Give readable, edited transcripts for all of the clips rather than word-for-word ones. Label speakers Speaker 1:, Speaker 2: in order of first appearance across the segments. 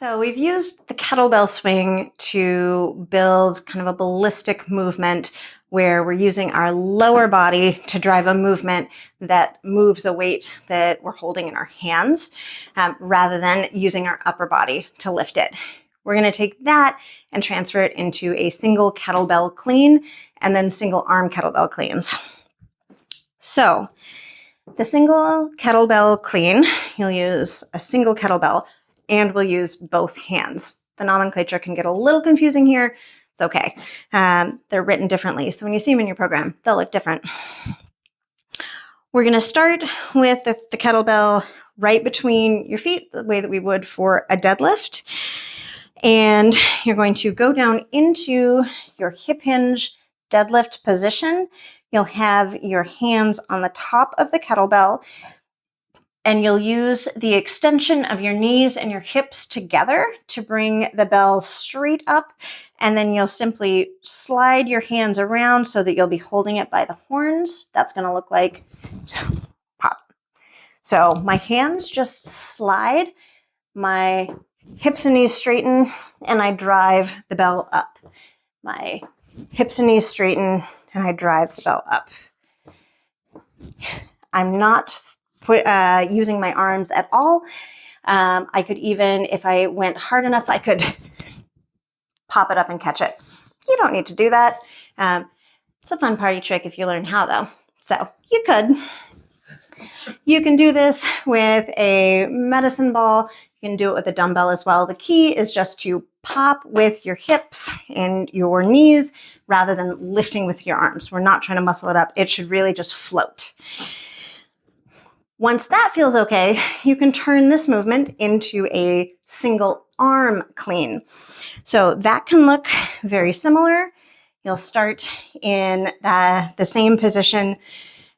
Speaker 1: So we've used the kettlebell swing to build kind of a ballistic movement where we're using our lower body to drive a movement that moves a weight that we're holding in our hands rather than using our upper body to lift it. We're going to take that and transfer it into a single kettlebell clean and then single arm kettlebell cleans. So the single kettlebell clean, you'll use a single kettlebell and we'll use both hands. The nomenclature can get a little confusing here. It's okay. They're written differently. So when you see them in your program, they'll look different. We're going to start with the kettlebell right between your feet, the way that we would for a deadlift. And you're going to go down into your hip hinge deadlift position. You'll have your hands on the top of the kettlebell, and you'll use the extension of your knees and your hips together to bring the bell straight up. And then you'll simply slide your hands around so that you'll be holding it by the horns. That's going to look like pop. So my hands just slide, my hips and knees straighten, and I drive the bell up. My hips and knees straighten, and I drive the bell up. I'm not using my arms at all. I could even, if I went hard enough, I could pop it up and catch it. You don't need to do that. It's a fun party trick if you learn how, though. So you could. You can do this with a medicine ball. You can do it with a dumbbell as well. The key is just to pop with your hips and your knees rather than lifting with your arms. We're not trying to muscle it up. It should really just float. Once that feels okay, you can turn this movement into a single arm clean. So that can look very similar. You'll start in the same position,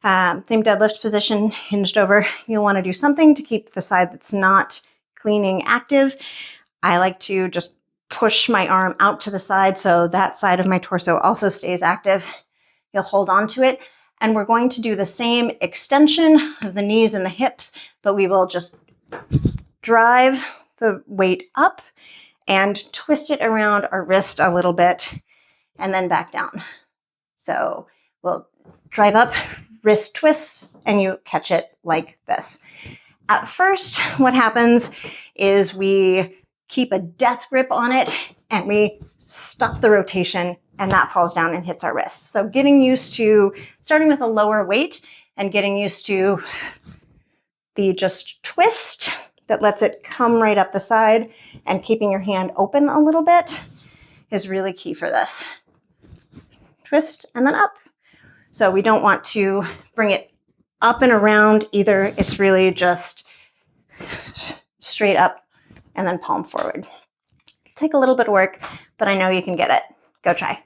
Speaker 1: same deadlift position, hinged over. You'll want to do something to keep the side that's not cleaning active. I like to just push my arm out to the side so that side of my torso also stays active. You'll hold on to it. And we're going to do the same extension of the knees and the hips, but we will just drive the weight up and twist it around our wrist a little bit and then back down. So we'll drive up, wrist twists, and you catch it like this. At first, what happens is we keep a death grip on it and we stop the rotation, and that falls down and hits our wrists. So getting used to starting with a lower weight and getting used to the just twist that lets it come right up the side and keeping your hand open a little bit is really key for this. Twist and then up. So we don't want to bring it up and around either. It's really just straight up and then palm forward. It'll take a little bit of work, but I know you can get it. Go try.